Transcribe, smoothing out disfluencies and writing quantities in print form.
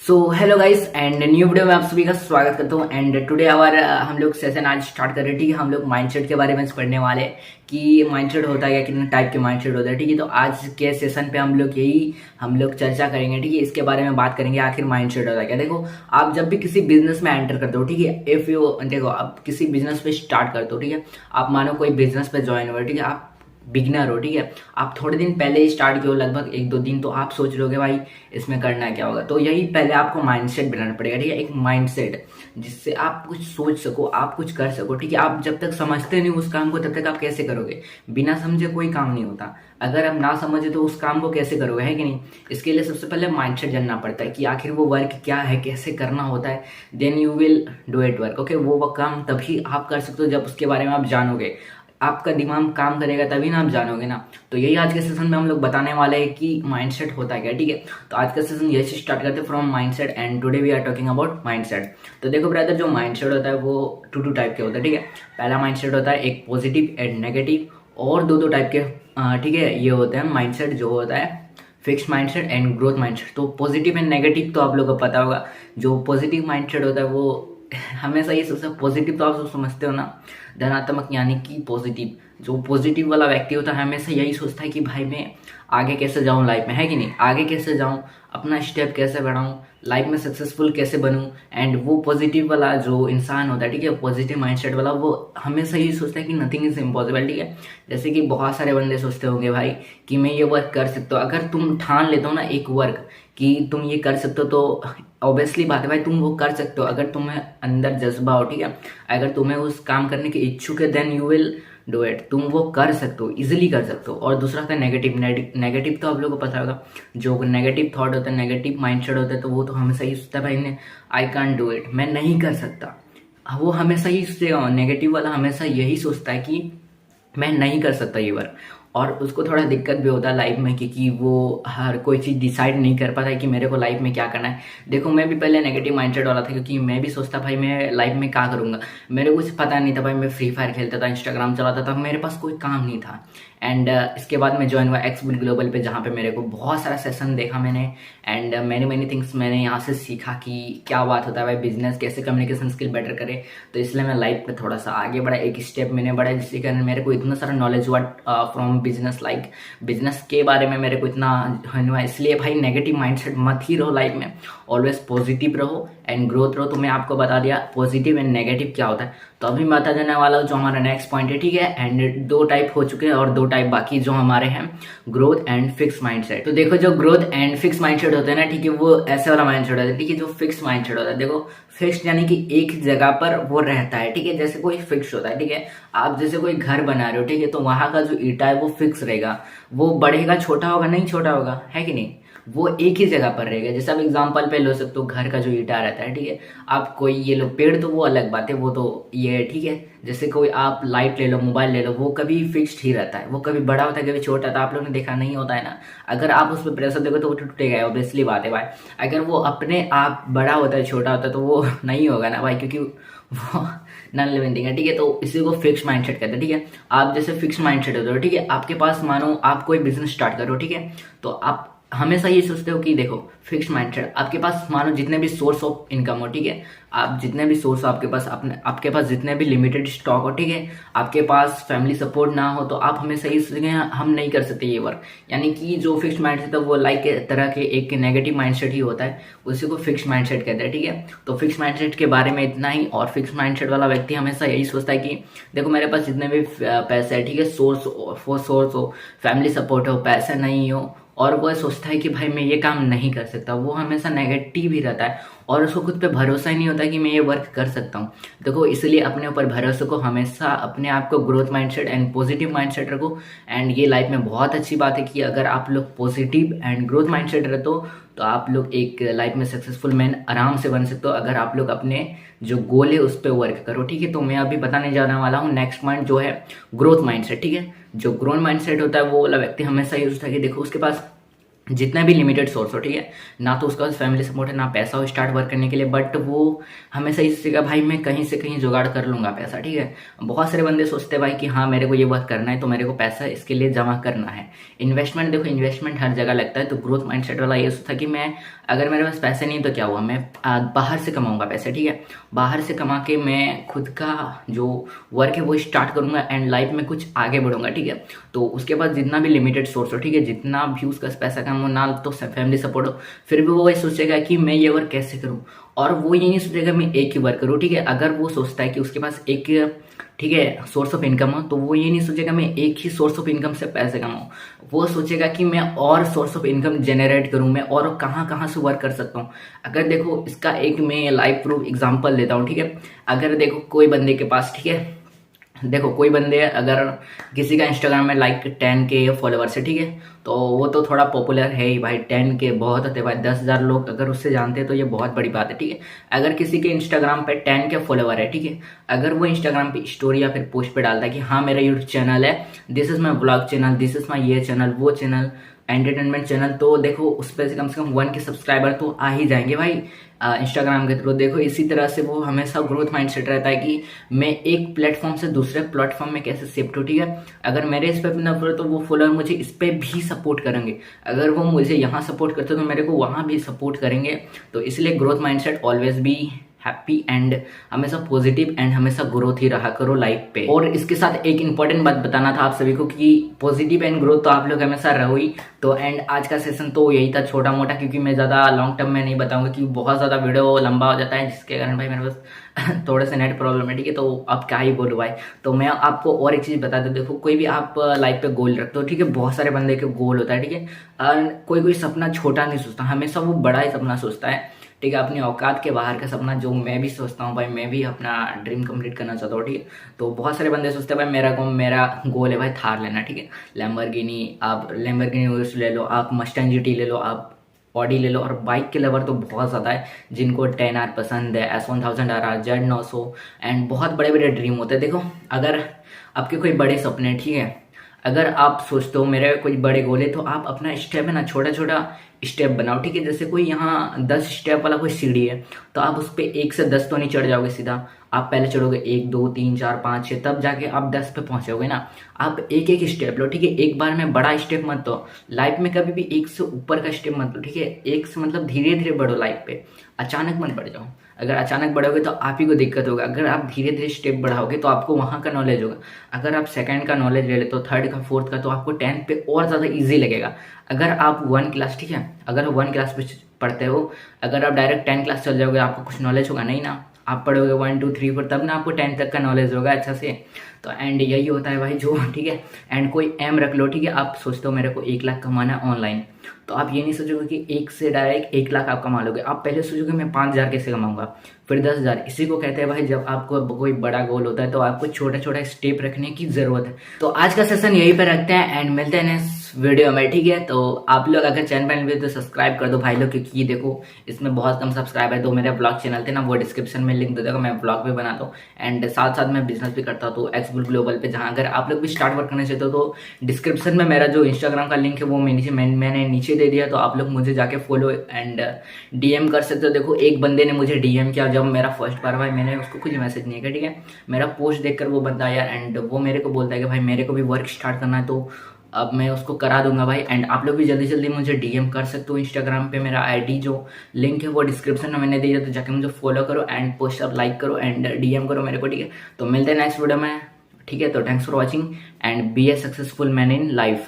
So hello guys and new video में आप सभी का स्वागत करता हूँ। एंड टुडे आवर हम लोग सेशन आज स्टार्ट कर रहे हैं। ठीक है, हम लोग माइंडसेट के बारे में पढ़ने वाले हैं कि माइंडसेट होता है क्या, कितने टाइप के माइंडसेट होता है। ठीक है, तो आज के सेशन पे हम लोग चर्चा करेंगे। ठीक है, इसके बारे में बात करेंगे आखिर माइंडसेट होता है क्या। देखो, आप जब भी किसी बिजनेस में एंटर करते हो, ठीक है, इफ यू देखो आप किसी बिजनेस पे स्टार्ट करते हो, ठीक है, आप मानो कोई बिजनेस पे ज्वाइन हो, ठीक है, आप बिगनर हो, ठीक है, आप थोड़े दिन पहले ही स्टार्ट किए हो, लगभग 1-2 दिन, तो आप सोच रहे हो भाई इसमें करना क्या होगा। तो यही पहले आपको माइंडसेट बनाना पड़ेगा। ठीक है, एक माइंडसेट जिससे आप कुछ सोच सको, आप कुछ कर सको। ठीक है, आप जब तक समझते नहीं उस काम को तब तक आप कैसे करोगे। बिना समझे कोई काम नहीं होता। अगर आप ना समझे तो उस काम को कैसे करोगे, है कि नहीं। इसके लिए सबसे पहले माइंडसेट जानना पड़ता है कि आखिर वो वर्क क्या है, कैसे करना होता है। Then you will do it work. Okay, वो काम तभी आप कर सकते हो जब उसके बारे में आप जानोगे। आपका दिमाग काम करेगा तभी ना आप जानोगे ना। तो यही आज के सेशन में हम लोग बताने वाले हैं कि माइंडसेट होता है क्या। ठीक है, तो आज का सेशन यही से स्टार्ट करते हैं from mindset and today we are talking about mindset. तो देखो ब्रदर, जो माइंडसेट होता है वो टू टाइप के होता है। ठीक है, पहला माइंडसेट होता है एक पॉजिटिव एंड नेगेटिव, और दो टाइप के ठीक है ये होते हैं माइंडसेट, जो होता है fixed mindset and growth mindset. तो पॉजिटिव एंड नेगेटिव तो आप लोगों को पता होगा। जो पॉजिटिव माइंडसेट होता है वो हमेशा ये सबसे पॉजिटिव, तो आप सब समझते हो ना, धनात्मक यानी कि पॉजिटिव। जो पॉजिटिव वाला व्यक्ति होता है हमेशा यही सोचता है कि भाई मैं आगे कैसे जाऊं लाइफ में, है कि नहीं, आगे कैसे जाऊं, अपना स्टेप कैसे बढ़ाऊं, लाइफ में सक्सेसफुल कैसे बनूं। एंड वो पॉजिटिव वाला जो इंसान होता है, ठीक है, पॉजिटिव माइंडसेट वाला, वो हमेशा यही सोचता है कि नथिंग इज इम्पॉसिबल। ठीक है, जैसे कि बहुत सारे बंदे सोचते होंगे भाई कि मैं ये वर्क कर सकता हूँ। अगर तुम ठान लेते हो ना एक वर्क कि तुम ये कर सकते हो, तो ऑब्वियसली बात है भाई तुम वो कर सकते हो। अगर तुम्हें अंदर जज्बा हो, ठीक है, अगर तुम्हें उस काम करने की इच्छुक है, then you will do it. तुम वो कर सकते हो, इजिली कर सकते हो। और दूसरा था नेगेटिव। नेगेटिव तो आप लोगों को पता होगा, जो नेगेटिव थॉट होता है, नेगेटिव माइंडसेट होता है, तो वो तो हमेशा ही सोचता है भाई आई कांट डू इट, मैं नहीं कर सकता। वो हमेशा ही सोचेगा, नेगेटिव वाला हमेशा यही सोचता है कि मैं नहीं कर सकता ये वर्क। और उसको थोड़ा दिक्कत भी होता है लाइफ में, क्योंकि वो हर कोई चीज़ डिसाइड नहीं कर पाता है कि मेरे को लाइफ में क्या करना है। देखो, मैं भी पहले नेगेटिव माइंडसेट वाला था, क्योंकि मैं भी सोचता भाई मैं लाइफ में क्या करूँगा। मेरे को कुछ पता नहीं था भाई। मैं फ्री फायर खेलता था, इंस्टाग्राम चलाता था, मेरे पास कोई काम नहीं था। एंड इसके बाद मैं ज्वाइन हुआ एक्सबुल ग्लोबल पे, जहाँ पे मेरे को बहुत सारा सेशन देखा मैंने। एंड मैनी थिंग्स मैंने यहाँ से सीखा कि क्या बात होता है भाई, बिजनेस कैसे कम्युनिकेशन स्किल बेटर करे। तो इसलिए मैं लाइफ में थोड़ा सा आगे बढ़ा, एक स्टेप मैंने बढ़ा, जिसके कारण मेरे को इतना सारा नॉलेज हुआ फ्रॉम बिजनेस। लाइक बिजनेस के बारे में मेरे को इतना हुआ। इसलिए भाई नेगेटिव माइंडसेट मत ही रहो लाइफ में, ऑलवेज पॉजिटिव रहो एंड ग्रोथ रहो। तो मैं आपको बता दिया पॉजिटिव एंड नेगेटिव क्या होता है। तो अभी मैं बता देने वाला हूँ जो हमारा नेक्स्ट पॉइंट है। ठीक है, एंड 2 टाइप हो चुके हैं और 2 टाइप बाकी जो हमारे हैं, ग्रोथ एंड फिक्स माइंडसेट। तो देखो, जो ग्रोथ एंड फिक्स माइंडसेट होते हैं ना, ठीक है, वो ऐसे वाला माइंडसेट होता है। ठीक है, जो फिक्स माइंडसेट होता है, देखो फिक्स यानी कि एक जगह पर वो रहता है। ठीक है, जैसे कोई फिक्स होता है, ठीक है, आप जैसे कोई घर बना रहे हो, ठीक है, तो वहां का जो ईटा है वो फिक्स रहेगा, वो बढ़ेगा, छोटा होगा नहीं, छोटा होगा, है कि नहीं, वो एक ही जगह पर रहेगा। जैसे आप एग्जांपल पे लो सकते हो, घर का जो ईटा रहता है, ठीक है, आप कोई ये लो पेड़, तो वो अलग बात है, वो तो ये है। ठीक है, जैसे कोई आप लाइट ले लो, मोबाइल ले लो, वो कभी फिक्स्ड ही रहता है, वो कभी बड़ा होता है कभी छोटा होता है। आप लोगों ने देखा नहीं होता है ना, अगर आप उस पर प्रेशर देखो तो वो टूटेगा, ऑब्वियसली बात है भाई। अगर वो अपने आप बड़ा होता है छोटा होता है तो वो नहीं होगा ना भाई, क्योंकि वो नॉन लिविंग थिंग है। ठीक है, तो इसी को फिक्स माइंडसेट कहते हैं। ठीक है, आप जैसे फिक्स माइंडसेट होते हो, ठीक है, आपके पास मानो आप कोई बिजनेस स्टार्ट करो, ठीक है, तो आप हमेशा ये सोचते हो कि देखो फिक्स माइंडसेट, आपके पास मानो जितने भी सोर्स ऑफ इनकम हो, ठीक है, आप जितने भी सोर्स हो आपके पास, आपके पास जितने भी लिमिटेड स्टॉक हो, ठीक है, आपके पास फैमिली सपोर्ट ना हो, तो आप हमेशा ये सोचेंगे हम नहीं कर सकते ये वर्क। यानी कि जो फिक्स माइंडसेट है वो लाइक तरह के एक नेगेटिव माइंडसेट ही होता है, उसी को फिक्स माइंडसेट कहते हैं। ठीक है, तो फिक्स माइंडसेट के बारे में इतना ही। और फिक्स माइंडसेट वाला व्यक्ति हमेशा यही सोचता है कि देखो मेरे पास जितने भी पैसे है, ठीक है, सोर्स हो, फैमिली सपोर्ट हो, पैसे नहीं हो, और वो सोचता है कि भाई मैं ये काम नहीं कर सकता, वो हमेशा नेगेटिव ही रहता है और उसको खुद पे भरोसा ही नहीं होता कि मैं ये वर्क कर सकता हूँ। देखो, इसलिए अपने ऊपर भरोसे को, हमेशा अपने आप को growth mindset and positive mindset रखो। एंड ये लाइफ में बहुत अच्छी बात है कि अगर आप लोग पॉजिटिव एंड ग्रोथ माइंडसेट रहते हो तो आप लोग एक लाइफ में सक्सेसफुल मैन आराम से बन सकते हो, अगर आप लोग अपने जो गोल है उस पर वर्क करो। ठीक है, तो मैं अभी बताने जाने वाला हूँ नेक्स्ट पॉइंट, जो है ग्रोथ माइंडसेट। ठीक है, जो ग्रोथ माइंडसेट होता है वो वाला व्यक्ति हमेशा ये सोचता है कि देखो उसके पास जितना भी लिमिटेड सोर्स हो, ठीक है, ना तो उसका फैमिली सपोर्ट है, ना पैसा हो स्टार्ट वर्क करने के लिए, बट वो हमेशा इस सोचेगा भाई मैं कहीं से कहीं जुगाड़ कर लूंगा पैसा, ठीक है। बहुत सारे बंदे सोचते हैं भाई कि हाँ मेरे को ये वर्क करना है तो मेरे को पैसा इसके लिए जमा करना है। इन्वेस्टमेंट, देखो इन्वेस्टमेंट हर जगह लगता है। तो ग्रोथ माइंडसेट वाला ये सोचता कि मैं, अगर मेरे पास पैसे नहीं तो क्या हुआ, मैं बाहर से कमाऊंगा पैसे, ठीक है, बाहर से कमा के मैं खुद का जो वर्क है वो स्टार्ट करूंगा एंड लाइफ में कुछ आगे बढ़ूंगा, ठीक है। तो उसके पास जितना भी लिमिटेड सोर्स हो, ठीक है, जितना भी उसका पैसा कम हो, ना तो फैमिली सपोर्ट हो, फिर भी वो ये सोचेगा कि मैं ये वर्क कैसे करूं। और वो ये नहीं सोचेगा मैं एक ही वर्क करूं, ठीक है। अगर वो सोचता है कि उसके पास एक, ठीक है, सोर्स ऑफ इनकम हो, तो वो ये नहीं सोचेगा मैं एक ही सोर्स ऑफ इनकम से पैसे कमाऊं। वो सोचेगा कि मैं और सोर्स ऑफ इनकम जनरेट करूं, मैं और कहाँ कहाँ से वर्क कर सकता हूं। अगर देखो इसका एक मैं लाइव प्रूफ एग्जांपल देता हूं, ठीक है। अगर देखो कोई बंदे के पास, ठीक है, देखो कोई बंदे, अगर किसी का इंस्टाग्राम में लाइक 10K फॉलोअर्स है, ठीक है, तो वो तो थोड़ा पॉपुलर है ही भाई। 10K बहुत होते हैं भाई, 10,000 लोग अगर उससे जानते हैं तो ये बहुत बड़ी बात है, ठीक है। अगर किसी के इंस्टाग्राम पे 10K फॉलोअर है, ठीक है, अगर वो इंस्टाग्राम पे स्टोरी या फिर पोस्ट पे डालता है कि हाँ मेरा यूट्यूब चैनल है, this is my blog channel, this is my ये चैनल, वो चैनल, एंटरटेनमेंट चैनल, तो देखो उस पर से कम 1K सब्सक्राइबर तो आ ही जाएंगे भाई इंस्टाग्राम के थ्रू। देखो इसी तरह से वो हमेशा ग्रोथ माइंडसेट रहता है कि मैं एक प्लेटफॉर्म से दूसरे प्लेटफॉर्म में कैसे शिफ्ट हो, ठीक है। अगर मेरे इस पे ना फॉलो तो वो फॉलोअर मुझे इस पे भी सपोर्ट करेंगे, अगर वो मुझे यहाँ सपोर्ट करते तो मेरे को वहाँ भी सपोर्ट करेंगे। तो इसलिए growth mindset always be happy and हमेशा पॉजिटिव एंड हमेशा ग्रोथ ही रहा करो लाइफ पे। और इसके साथ एक इंपॉर्टेंट बात बताना था आप सभी को कि पॉजिटिव एंड ग्रोथ तो आप लोग हमेशा रहो ही। तो एंड आज का सेशन तो यही था, छोटा मोटा, क्योंकि मैं ज़्यादा लॉन्ग टर्म में नहीं बताऊंगा क्योंकि बहुत ज़्यादा वीडियो लंबा हो जाता है, जिसके कारण भाई मेरे पास थोड़े से नेट प्रॉब्लम है, ठीक है। तो अब क्या ही बोलूँ भाई। तो मैं आपको और एक चीज़ बता दूँ, देखो कोई भी आप लाइफ पे गोल रखते हो, ठीक है, बहुत सारे बंदे के गोल होता है, ठीक है। कोई कोई सपना छोटा नहीं सोचता, हमेशा वो बड़ा ही सपना सोचता है, ठीक है, अपनी औकात के बाहर का सपना, जो मैं भी सोचता हूँ भाई, मैं भी अपना ड्रीम कंप्लीट करना चाहता हूँ, ठीक है। तो बहुत सारे बंदे सोचते हैं भाई मेरा गोल है भाई थार लेना, ठीक है, लैम्बोर्गिनी, आप लैम्बोर्गिनी उर्स ले लो, आप मस्टैंग जीटी ले लो, आप ऑडी ले लो। और बाइक के लवर तो बहुत ज़्यादा है, जिनको 10R पसंद है, S1000RR, Z900 एंड बहुत बड़े बड़े ड्रीम होते हैं। देखो अगर आपके कोई बड़े सपने हैं, ठीक है, अगर आप सोचते हो मेरे कोई बड़े गोल है, तो आप अपना स्टेप है ना छोटा छोटा स्टेप बनाओ, ठीक है। जैसे कोई यहाँ 10 स्टेप वाला कोई सीढ़ी है, तो आप उस पर 1 से 10 तो नहीं चढ़ जाओगे सीधा, आप पहले चढ़ोगे 1 2 3 4 5 6, तब जाके आप 10 पे पहुंचोगे ना। आप एक एक स्टेप लो, ठीक है, एक बार में बड़ा स्टेप मत लो लाइफ में, कभी भी एक से ऊपर का स्टेप मत लो, ठीक है। एक से मतलब धीरे धीरे बढ़ो लाइफ पे, अचानक मत बढ़ जाओ। अगर अचानक बढ़ोगे तो आप ही को दिक्कत होगा, अगर आप धीरे धीरे स्टेप बढ़ाओगे तो आपको वहाँ का नॉलेज होगा। अगर आप सेकंड का नॉलेज ले लेते हो, थर्ड का, फोर्थ का, तो आपको 10th पे और ज़्यादा ईजी लगेगा। अगर आप 1 क्लास, ठीक है, अगर 1 क्लास पे पढ़ते हो, अगर आप डायरेक्ट 10 क्लास चल जाओगे आपको कुछ नॉलेज होगा नहीं ना, आप पढ़ोगे 1 2 3 4, तब ना आपको 10 तक का नॉलेज होगा अच्छा से। तो एंड यही होता है भाई जो, ठीक है। एंड कोई एम रख लो, ठीक है, आप सोचते हो मेरे को 1 लाख कमाना है ऑनलाइन, तो आप ये नहीं सोचोगे कि 1 से डायरेक्ट 1 लाख आप कमा लोगे, आप पहले सोचोगे मैं 5,000 कैसे कमाऊंगा, फिर 10,000। इसी को कहते हैं भाई जब आपको कोई बड़ा गोल होता है तो आपको छोटा छोटा स्टेप रखने की जरूरत है। तो आज का सेशन यहीं पे रखते हैं एंड मिलते हैं नेक्स्ट वीडियो में, ठीक है। तो आप लोग अगर चैनल पर नए तो सब्सक्राइब कर दो भाई लोग, क्योंकि देखो इसमें बहुत कम सब्सक्राइब है। तो मेरे ब्लॉग चैनल थे ना, वो डिस्क्रिप्शन में लिंक दे देगा, मैं ब्लॉग भी बनाता हूँ एंड साथ साथ मैं बिजनेस भी करता हूँ, तो एक्सबुल ग्लोबल पे, जहाँ अगर आप लोग भी स्टार्ट वर्क करना चाहते हो तो डिस्क्रिप्शन में मेरा जो इंस्टाग्राम का लिंक है वो मैंने नीचे दे दिया, तो आप लोग मुझे जाके फॉलो एंड DM कर सकते हो। देखो एक बंदे ने मुझे DM किया जब मेरा फर्स्ट बार, भाई मैंने उसको कुछ मैसेज नहीं किया, ठीक है, मेरा पोस्ट देखकर वो बंदा आया एंड वो मेरे को बोलता है कि भाई मेरे को भी वर्क स्टार्ट करना है, तो अब मैं उसको करा दूंगा भाई। एंड आप लोग भी जल्दी जल्दी मुझे DM कर सकते हो इंस्टाग्राम पे, मेरा ID जो लिंक है वो डिस्क्रिप्शन में मैंने दिया, तो जाके मुझे फॉलो करो एंड पोस्ट अब लाइक करो एंड DM करो मेरे को, ठीक है। तो मिलते हैं नेक्स्ट वीडियो में, ठीक है। तो thanks for watching and be a successful man in life.